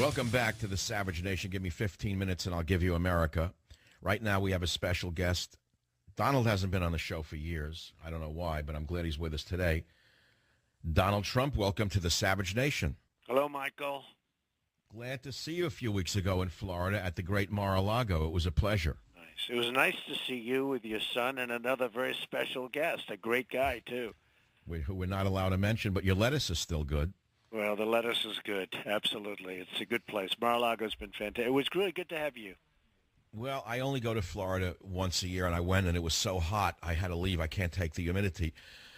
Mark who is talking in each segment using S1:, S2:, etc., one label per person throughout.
S1: Welcome back to the Savage Nation. Give me 15 minutes and I'll give you America. Right now we have a special guest. Donald hasn't been on the show for years. I don't know why, but I'm glad he's with us today. Donald Trump, welcome to the Savage Nation.
S2: Hello, Michael.
S1: Glad to see you a few weeks ago in Florida at the great Mar-a-Lago. It was a pleasure.
S2: Nice. It was nice to see you with your son and another very special guest, a great guy, too.
S1: Who we're not allowed to mention, but your lettuce is still good.
S2: Well, the lettuce is good. Absolutely. It's a good place. Mar-a-Lago's been fantastic. It was really good to have you.
S1: Well, I only go to Florida once a year, and I went, and it was so hot, I had to leave. I can't take the humidity.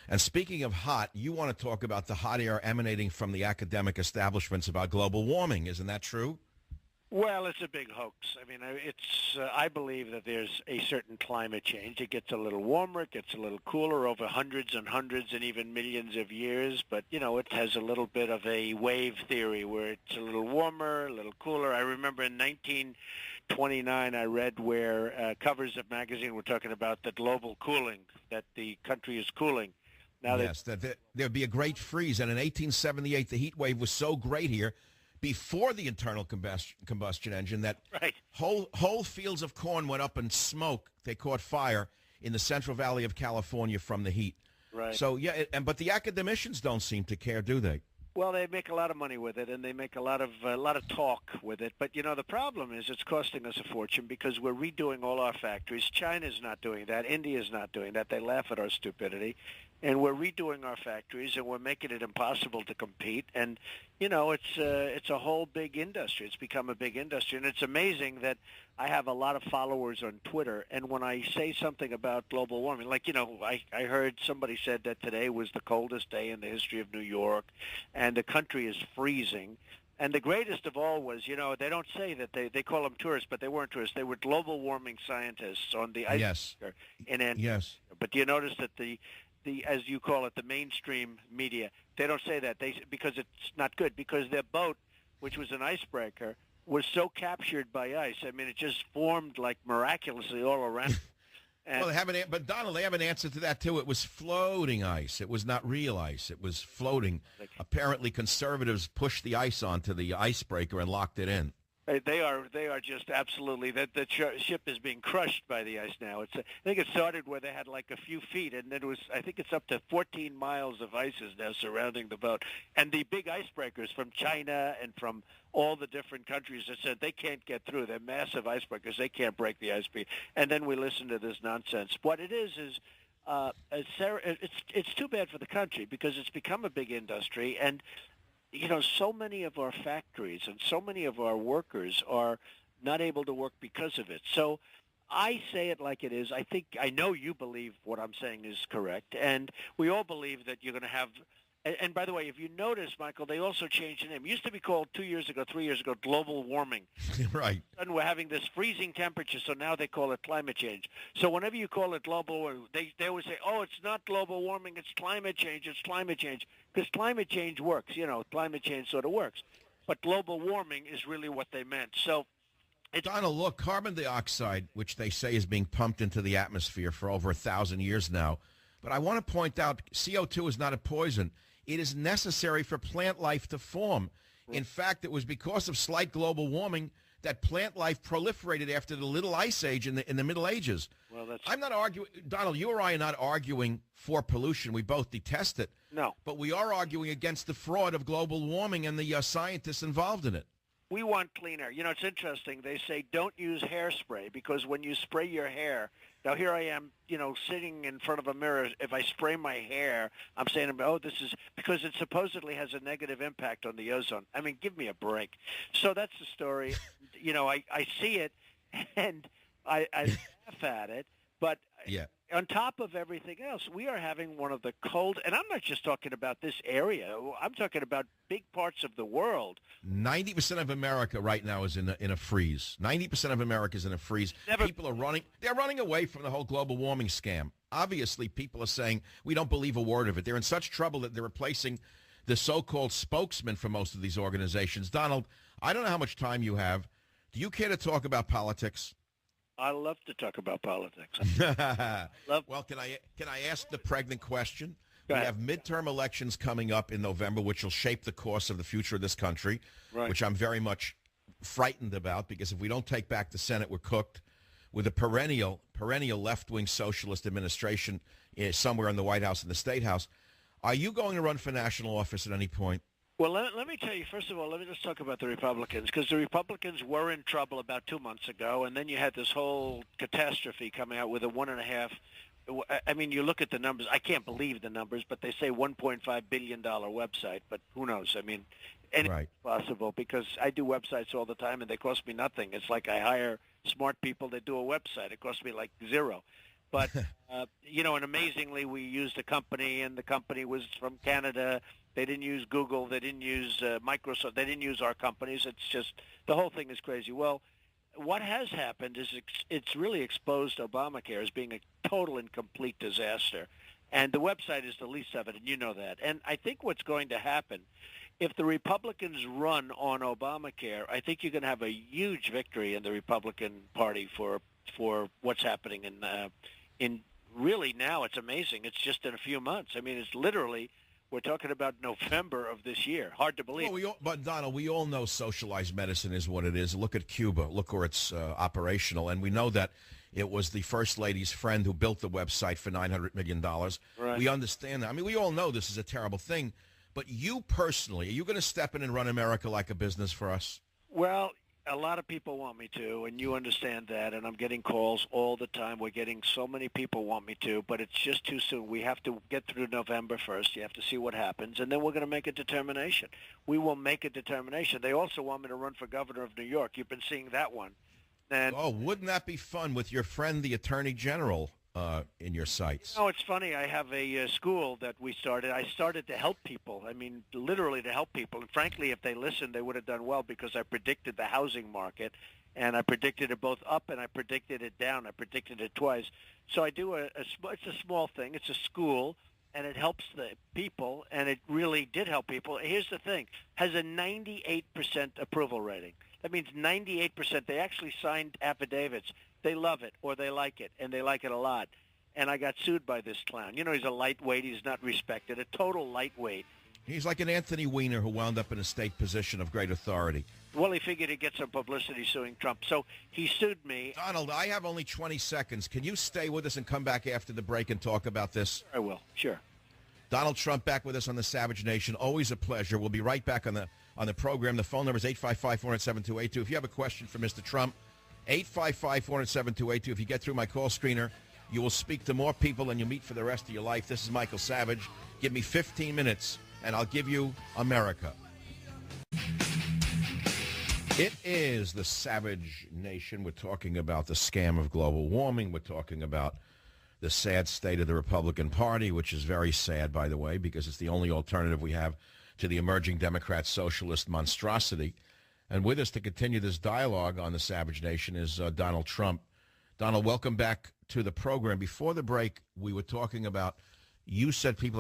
S1: And speaking of hot, you want to talk about the hot air emanating from the academic establishments about global warming. Isn't that true?
S2: Well, it's a big hoax. I mean, I believe that there's a certain climate change. It gets a little warmer, it gets a little cooler over hundreds and hundreds and even millions of years. But, you know, it has a little bit of a wave theory where it's a little warmer, a little cooler. I remember in 1929 I read where covers of magazine were talking about the global cooling, that the country is cooling. Now
S1: yes, that there'd be a great freeze. And in 1878, the heat wave was so great here, before the internal combustion engine, that
S2: right.
S1: whole fields of corn went up in smoke. They caught fire in the Central Valley of California from the heat.
S2: Right.
S1: So, yeah, but the academicians don't seem to care, do they?
S2: Well, they make a lot of money with it, and they make a lot of talk with it. But, you know, the problem is it's costing us a fortune because we're redoing all our factories. China's not doing that. India's not doing that. They laugh at our stupidity. And we're redoing our factories, and we're making it impossible to compete. And, you know, it's a whole big industry. It's become a big industry. And it's amazing that I have a lot of followers on Twitter. And when I say something about global warming, like, you know, I heard somebody said that today was the coldest day in the history of New York, and the country is freezing. And the greatest of all was, you know, they don't say that they call them tourists, but they weren't tourists. They were global warming scientists on the ice.
S1: Yes.
S2: In Antarctica.
S1: Yes.
S2: But do you notice that the as you call it, the mainstream media, they don't say that because it's not good, because their boat, which was an icebreaker, was so captured by ice. I mean, it just formed like miraculously all around.
S1: Well, but Donald, they have an answer to that too. It was floating ice. It was not real ice. It was floating. Apparently, conservatives pushed the ice onto the icebreaker and locked it in.
S2: They are just absolutely, that the ship is being crushed by the ice now. I think it started where they had like a few feet, and then I think it's up to 14 miles of ice is now surrounding the boat. And the big icebreakers from China and from all the different countries that said they can't get through. They're massive icebreakers. They can't break the ice sheet. And then we listen to this nonsense. What it is it's too bad for the country because it's become a big industry, and you know, so many of our factories and so many of our workers are not able to work because of it. So I say it like it is. I know you believe what I'm saying is correct, and we all believe that you're going to have. And by the way, if you notice, Michael, they also changed the name. It used to be called 2 years ago, 3 years ago, global warming.
S1: Right.
S2: And we're having this freezing temperature, so now they call it climate change. So whenever you call it global warming, they always say, oh, it's not global warming, it's climate change, because climate change works. You know, climate change sort of works. But global warming is really what they meant. So
S1: Donald, look, carbon dioxide, which they say is being pumped into the atmosphere for over 1,000 years now. But I want to point out, CO2 is not a poison. It is necessary for plant life to form. In fact, it was because of slight global warming that plant life proliferated after the Little Ice Age in the Middle Ages.
S2: Well,
S1: I'm not arguing, Donald, you or I are not arguing for pollution. We both detest it.
S2: No.
S1: But we are arguing against the fraud of global warming and the scientists involved in it.
S2: We want clean air. You know, it's interesting. They say don't use hairspray because when you spray your hair, now here I am, you know, sitting in front of a mirror. If I spray my hair, I'm saying, oh, this is because it supposedly has a negative impact on the ozone. I mean, give me a break. So that's the story. You know, I see it and I laugh at it. But
S1: yeah.
S2: On top of everything else, we are having one of the cold, and I'm not just talking about this area. I'm talking about big parts of the world.
S1: 90% of America right now is in a freeze. 90% of America is in a freeze. People are running. They're running away from the whole global warming scam. Obviously, people are saying we don't believe a word of it. They're in such trouble that they're replacing the so-called spokesman for most of these organizations. Donald, I don't know how much time you have. Do you care to talk about politics?
S2: I love to talk about politics.
S1: Well, can I ask the pregnant question? We have midterm elections coming up in November, which will shape the course of the future of this country, which I'm very much frightened about, because if we don't take back the Senate, we're cooked. With a perennial left-wing socialist administration somewhere in the White House and the State House, are you going to run for national office at any point?
S2: Well, let me tell you, first of all, let me just talk about the Republicans, because the Republicans were in trouble about 2 months ago, and then you had this whole catastrophe coming out with a 1.5. I mean, you look at the numbers. I can't believe the numbers, but they say $1.5 billion website, but who knows? I mean, anything's possible, because I do websites all the time, and they cost me nothing. It's like I hire smart people that do a website. It costs me like zero. But, and amazingly, we used a company, and the company was from Canada. They didn't use Google. They didn't use Microsoft. They didn't use our companies. It's just the whole thing is crazy. Well, what has happened is it's really exposed Obamacare as being a total and complete disaster. And the website is the least of it, and you know that. And I think what's going to happen, if the Republicans run on Obamacare, I think you're going to have a huge victory in the Republican Party for what's happening in really now. It's amazing. It's just in a few months. I mean, it's literally, we're talking about November of this year. Hard to believe.
S1: Well, but, Donald, we all know socialized medicine is what it is. Look at Cuba. Look where it's operational. And we know that it was the First Lady's friend who built the website for $900 million.
S2: Right.
S1: We understand that. I mean, we all know this is a terrible thing. But you personally, are you going to step in and run America like a business for us?
S2: Well, a lot of people want me to, and you understand that, and I'm getting calls all the time. We're getting so many people want me to, but it's just too soon. We have to get through November first. You have to see what happens, and then we're going to make a determination. We will make a determination. They also want me to run for governor of New York. You've been seeing that one. And
S1: wouldn't that be fun with your friend, the Attorney General, in your sights?
S2: It's funny. I have a school that we started. I started to help people. I mean, literally to help people. And frankly, if they listened, they would have done well, because I predicted the housing market, and I predicted it both up and I predicted it down. I predicted it twice. So I do it's a small thing. It's a school, and it helps the people, and it really did help people. Here's the thing. Has a 98% approval rating. That means 98%. They actually signed affidavits. They love it, or they like it, and they like it a lot. And I got sued by this clown. You know, he's a lightweight. He's not respected. A total lightweight.
S1: He's like an Anthony Weiner who wound up in a state position of great authority.
S2: Well, he figured he'd get some publicity suing Trump. So he sued me.
S1: Donald, I have only 20 seconds. Can you stay with us and come back after the break and talk about this?
S2: I will. Sure.
S1: Donald Trump back with us on the Savage Nation. Always a pleasure. We'll be right back on the program. The phone number is 855-407-2882. If you have a question for Mr. Trump, 855-407-2882. If you get through my call screener, you will speak to more people than you meet for the rest of your life. This is Michael Savage. Give me 15 minutes, and I'll give you America. It is the Savage Nation. We're talking about the scam of global warming. We're talking about the sad state of the Republican Party, which is very sad, by the way, because it's the only alternative we have to the emerging Democrat socialist monstrosity. And with us to continue this dialogue on the Savage Nation is Donald Trump. Donald, welcome back to the program. Before the break, we were talking about, you said people